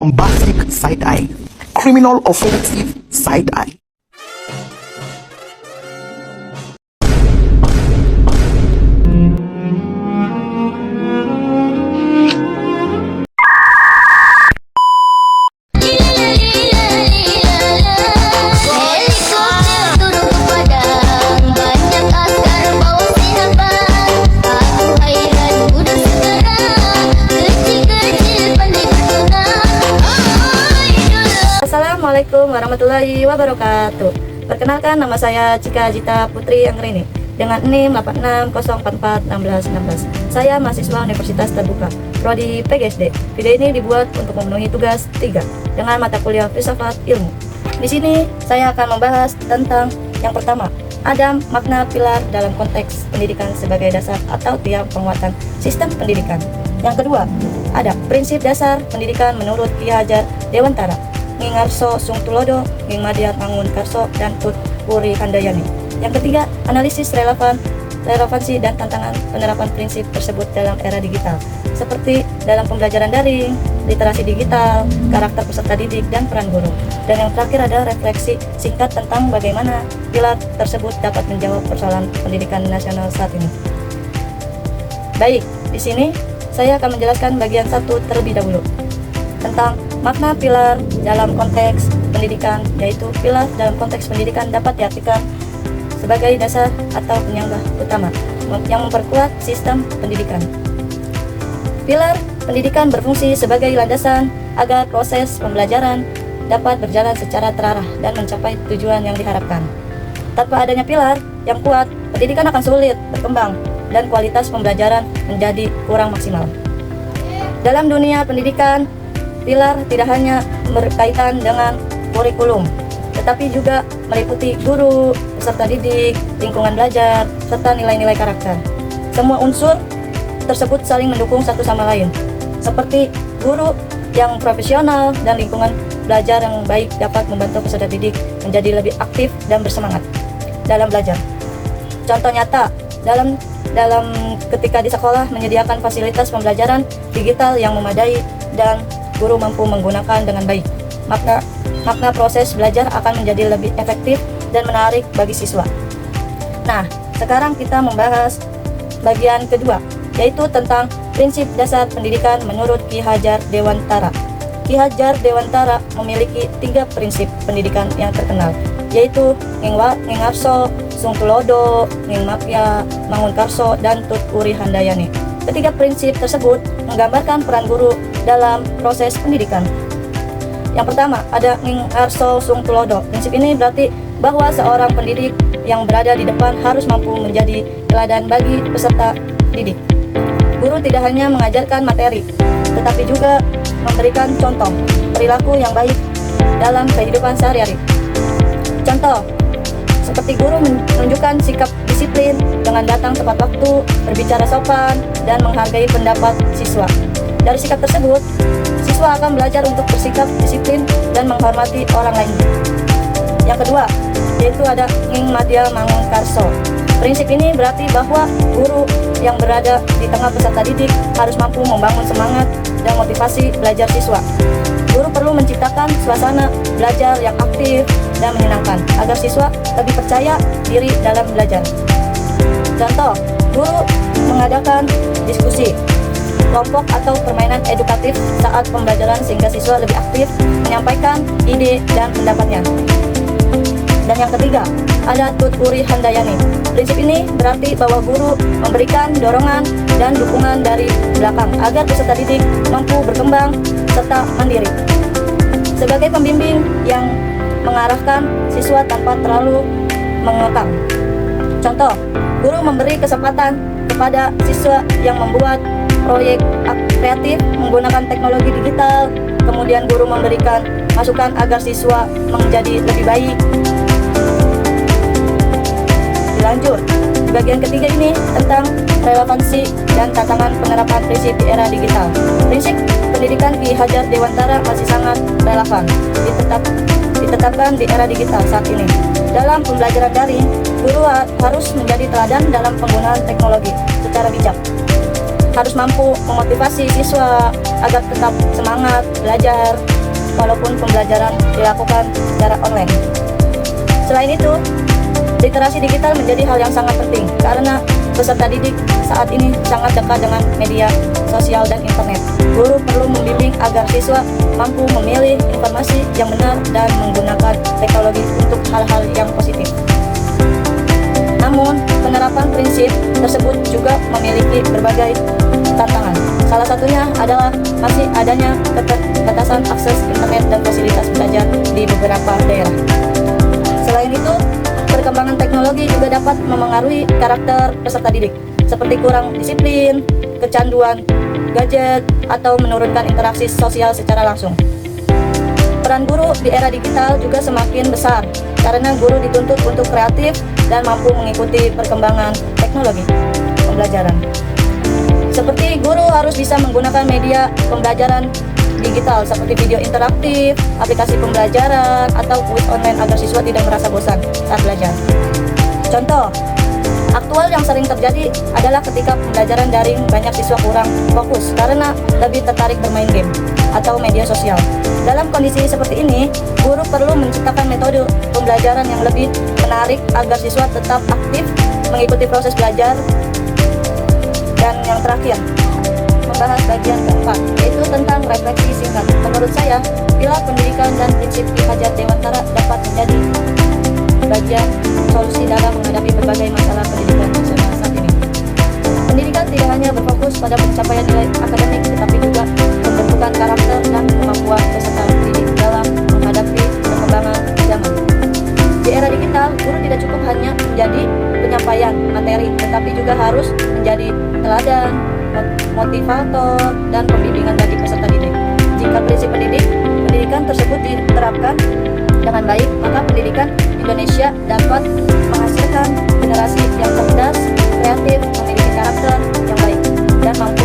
Bombastic side-eye, criminal offensive side-eye. Assalamualaikum warahmatullahi wabarakatuh. Perkenalkan, nama saya Cika Jita Putri Anggerini dengan NIM 8604416116. Saya mahasiswa Universitas Terbuka, Prodi PGSD. Video ini dibuat untuk memenuhi tugas 3 dengan mata kuliah Filsafat Ilmu. Di sini saya akan membahas tentang yang pertama, ada makna pilar dalam konteks pendidikan sebagai dasar atau tiang penguatan sistem pendidikan. Yang kedua, ada prinsip dasar pendidikan menurut Ki Hajar Dewantara, Nging Arso Sung Tulodo, Nging Madya Mangun Karso, dan Tut Wuri Handayani. Yang ketiga, analisis relevansi dan tantangan penerapan prinsip tersebut dalam era digital, seperti dalam pembelajaran daring, literasi digital, karakter peserta didik, dan peran guru. Dan yang terakhir ada refleksi singkat tentang bagaimana pilar tersebut dapat menjawab persoalan pendidikan nasional saat ini. Baik, di sini saya akan menjelaskan bagian 1 terlebih dahulu tentang makna pilar dalam konteks pendidikan, yaitu pilar dalam konteks pendidikan dapat diartikan sebagai dasar atau penyangga utama yang memperkuat sistem pendidikan. Pilar pendidikan berfungsi sebagai landasan agar proses pembelajaran dapat berjalan secara terarah dan mencapai tujuan yang diharapkan. Tanpa adanya pilar yang kuat, pendidikan akan sulit berkembang dan kualitas pembelajaran menjadi kurang maksimal. Dalam dunia pendidikan, pilar tidak hanya berkaitan dengan kurikulum, tetapi juga meliputi guru, peserta didik, lingkungan belajar, serta nilai-nilai karakter. Semua unsur tersebut saling mendukung satu sama lain, seperti guru yang profesional dan lingkungan belajar yang baik dapat membantu peserta didik menjadi lebih aktif dan bersemangat dalam belajar. Contoh nyata, dalam ketika di sekolah menyediakan fasilitas pembelajaran digital yang memadai dan guru mampu menggunakan dengan baik, makna proses belajar akan menjadi lebih efektif dan menarik bagi siswa. Nah, sekarang kita membahas bagian kedua, yaitu tentang prinsip dasar pendidikan menurut Ki Hajar Dewantara. Ki Hajar Dewantara memiliki 3 prinsip pendidikan yang terkenal, yaitu Nging Arso Sung Tulodo, Nging Madya Mangun Karso, dan Tut Wuri Handayani. Ketiga prinsip tersebut menggambarkan peran guru dalam proses pendidikan. Yang pertama, ada Nging Arso Sung Tulodo. Prinsip ini berarti bahwa seorang pendidik yang berada di depan harus mampu menjadi teladan bagi peserta didik. Guru tidak hanya mengajarkan materi, tetapi juga memberikan contoh perilaku yang baik dalam kehidupan sehari-hari. Contoh, seperti guru menunjukkan sikap disiplin dengan datang tepat waktu, berbicara sopan, dan menghargai pendapat siswa. Dari sikap tersebut, siswa akan belajar untuk bersikap disiplin dan menghormati orang lain. Yang kedua, yaitu ada Nging Madya Mangun Karso. Prinsip ini berarti bahwa guru yang berada di tengah peserta didik harus mampu membangun semangat dan motivasi belajar siswa. Guru perlu menciptakan suasana belajar yang aktif dan menyenangkan agar siswa lebih percaya diri dalam belajar. Contoh, guru mengadakan diskusi kelompok atau permainan edukatif saat pembelajaran sehingga siswa lebih aktif menyampaikan ide dan pendapatnya. Dan yang ketiga, ada Tut Wuri Handayani. Prinsip ini berarti bahwa guru memberikan dorongan dan dukungan dari belakang agar peserta didik mampu berkembang serta mandiri. Sebagai pembimbing yang mengarahkan siswa tanpa terlalu mengekang. Contoh, guru memberi kesempatan kepada siswa yang membuat proyek kreatif menggunakan teknologi digital, kemudian guru memberikan masukan agar siswa menjadi lebih baik. Dilanjut, di bagian ketiga ini tentang relevansi dan tantangan penerapan prinsip di era digital. Prinsip pendidikan Ki Hajar Dewantara masih sangat relevan ditetapkan di era digital saat ini. Dalam pembelajaran daring, guru harus menjadi teladan dalam penggunaan teknologi secara bijak. harus mampu memotivasi siswa agar tetap semangat belajar walaupun pembelajaran dilakukan secara online. Selain itu, literasi digital menjadi hal yang sangat penting karena peserta didik saat ini sangat dekat dengan media sosial dan internet. Guru perlu membimbing agar siswa mampu memilih informasi yang benar dan menggunakan teknologi untuk hal-hal yang positif. Namun, penerapan prinsip tersebut juga memiliki berbagai tantangan. Salah satunya adalah masih adanya keterbatasan akses internet dan fasilitas belajar di beberapa daerah. Selain itu, perkembangan teknologi juga dapat memengaruhi karakter peserta didik, seperti kurang disiplin, kecanduan gadget, atau menurunkan interaksi sosial secara langsung. Peran guru di era digital juga semakin besar, karena guru dituntut untuk kreatif dan mampu mengikuti perkembangan teknologi pembelajaran. Seperti guru harus bisa menggunakan media pembelajaran digital seperti video interaktif, aplikasi pembelajaran, atau kuis online agar siswa tidak merasa bosan saat belajar. Contoh aktual yang sering terjadi adalah ketika pembelajaran daring banyak siswa kurang fokus karena lebih tertarik bermain game atau media sosial. Dalam kondisi seperti ini, guru perlu menciptakan metode pembelajaran yang lebih menarik agar siswa tetap aktif mengikuti proses belajar. Dan yang terakhir, membahas bagian keempat, yaitu tentang refleksi singkat. Menurut saya, pilar pendidikan dan prinsip Ki Hajar Dewantara dapat menjadi bagian solusi dalam menghadapi berbagai masalah pendidikan nasional saat ini. Pendidikan tidak hanya berfokus pada pencapaian nilai akademik, tetapi juga pembentukan karakter dan kemampuan peserta didik dalam menghadapi perkembangan zaman. Di era digital, guru tidak cukup hanya menjadi penyampaian materi, tetapi juga harus menjadi teladan, motivator, dan pembimbingan bagi peserta didik. Jika prinsip pendidikan tersebut diterapkan dengan baik, maka pendidikan Indonesia dapat menghasilkan generasi yang cerdas, kreatif, memiliki karakter yang baik, dan mampu